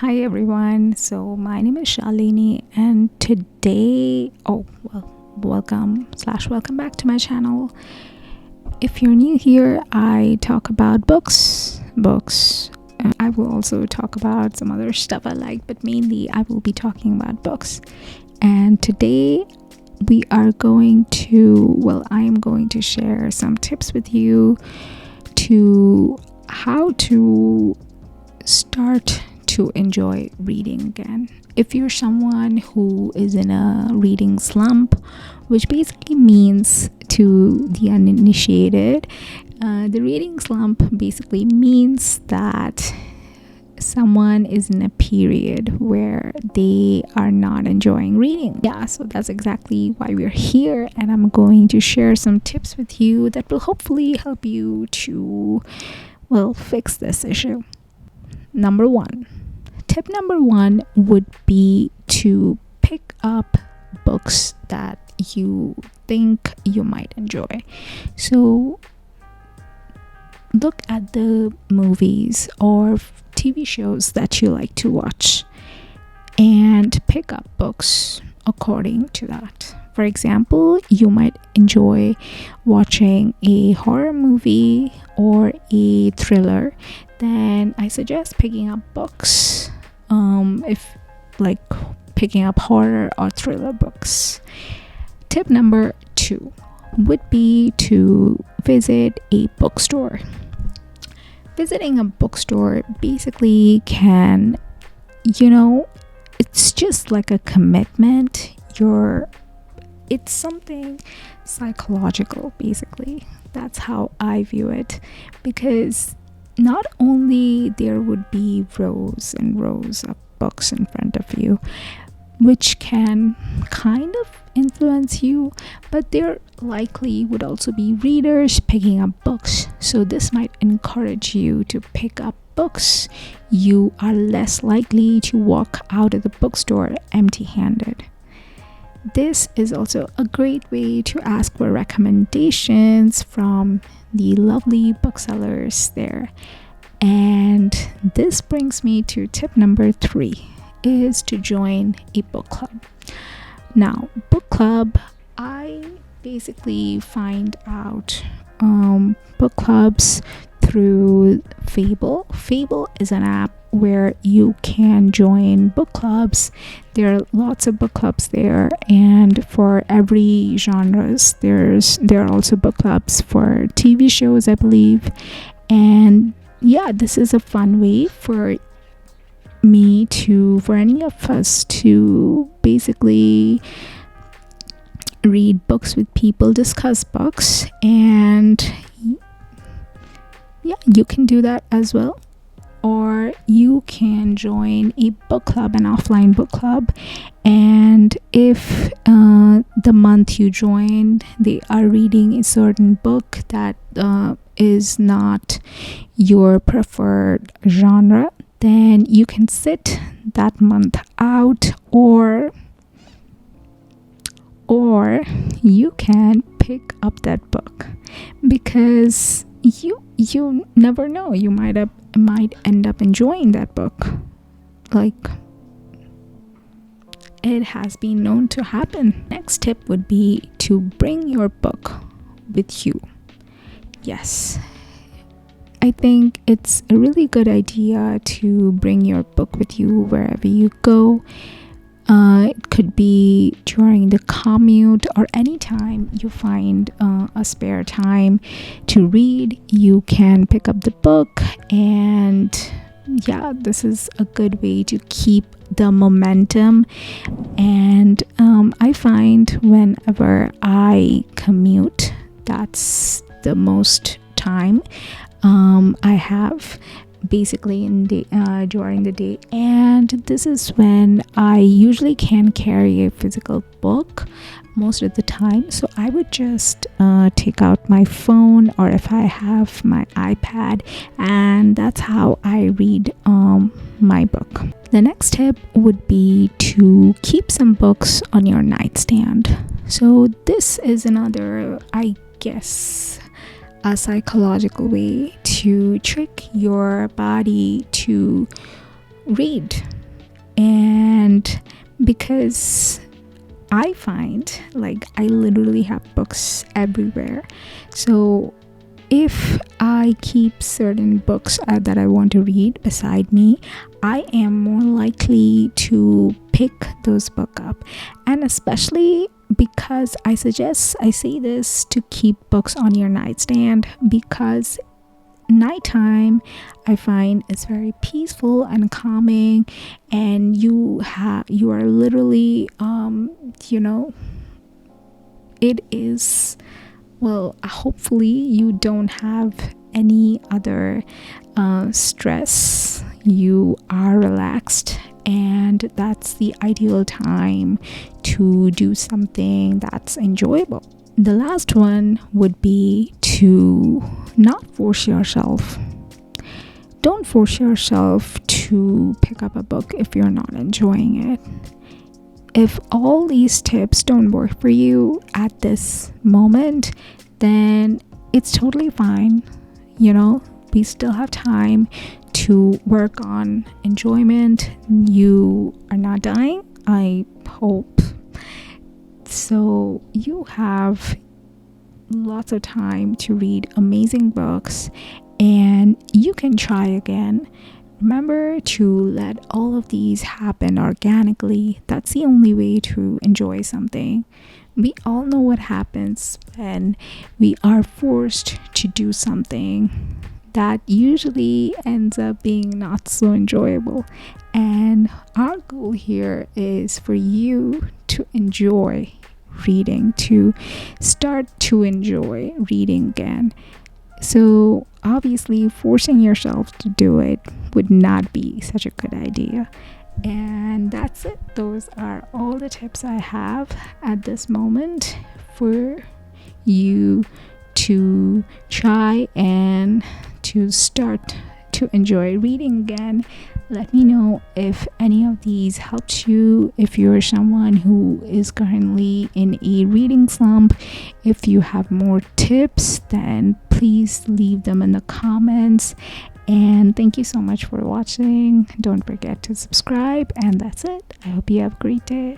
Hi everyone. So my name is Shalini, and today, welcome back to my channel. If you're new here, I talk about books. I will also talk about some other stuff I like, but mainly I will be talking about books. And today I am going to share some tips with you to how to start to enjoy reading again. If you're someone who is in a reading slump, which basically means, to the uninitiated, the reading slump basically means that someone is in a period where they are not enjoying reading. Yeah, so that's exactly why we're here, and I'm going to share some tips with you that will hopefully help you to, fix this issue. Tip number one would be to pick up books that you think you might enjoy. So look at the movies or TV shows that you like to watch and pick up books according to that. For example, you might enjoy watching a horror movie or a thriller, then I suggest picking up books, if like picking up horror or thriller books. Tip number two would be to visit a bookstore. Visiting a bookstore basically can, it's just like a commitment. It's something psychological, basically. That's how I view it, because not only there would be rows and rows of books in front of you, which can kind of influence you, but there likely would also be readers picking up books. So this might encourage you to pick up books. You are less likely to walk out of the bookstore empty-handed. This is also a great way to ask for recommendations from the lovely booksellers there. And this brings me to tip number three, is to join a book club. Now, book club, I basically find out book clubs through Fable. Fable is an app where you can join book clubs. There are lots of book clubs there, and for every genres, there are also book clubs for TV shows, I believe. And yeah, this is a fun way for any of us to basically read books with people, discuss books, and yeah, you can do that as well. Or you can join a book club, an offline book club, and if the month you join, they are reading a certain book that is not your preferred genre, then you can sit that month out, or you can pick up that book, because you never know, you might end up enjoying that book. Like, it has been known to happen. Next tip would be to bring your book with you. Yes, I think it's a really good idea to bring your book with you wherever you go. It could be during the commute or anytime you find a spare time to read. You can pick up the book, and yeah, this is a good way to keep the momentum. And I find whenever I commute, that's the most time I have basically during the day, and this is when I usually can carry a physical book most of the time. So I would just take out my phone, or if I have my iPad, and that's how I read my book. The next tip would be to keep some books on your nightstand. So this is another, I guess, a psychological way to trick your body to read And because I find like I literally have books everywhere. So if I keep certain books that I want to read beside me, I am more likely to pick those books up. And especially because I say this to keep books on your nightstand, because nighttime I find is very peaceful and calming, and you are literally it is, well, hopefully you don't have any other stress. You are relaxed, and that's the ideal time to do something that's enjoyable. The last one would be to not force yourself. Don't force yourself to pick up a book if you're not enjoying it. If all these tips don't work for you at this moment, then it's totally fine. We still have time to work on enjoyment. You are not dying, I hope. So you have lots of time to read amazing books, and you can try again. Remember to let all of these happen organically. That's the only way to enjoy something. We all know what happens when we are forced to do something that usually ends up being not so enjoyable. And our goal here is for you to enjoy reading, to start to enjoy reading again. So obviously forcing yourself to do it would not be such a good idea. And that's it. Those are all the tips I have at this moment for you to try and to start to enjoy reading again. Let me know if any of these helped you, if you're someone who is currently in a reading slump. If you have more tips, then please leave them in the comments. And thank you so much for watching. Don't forget to subscribe, and that's it. I hope you have a great day.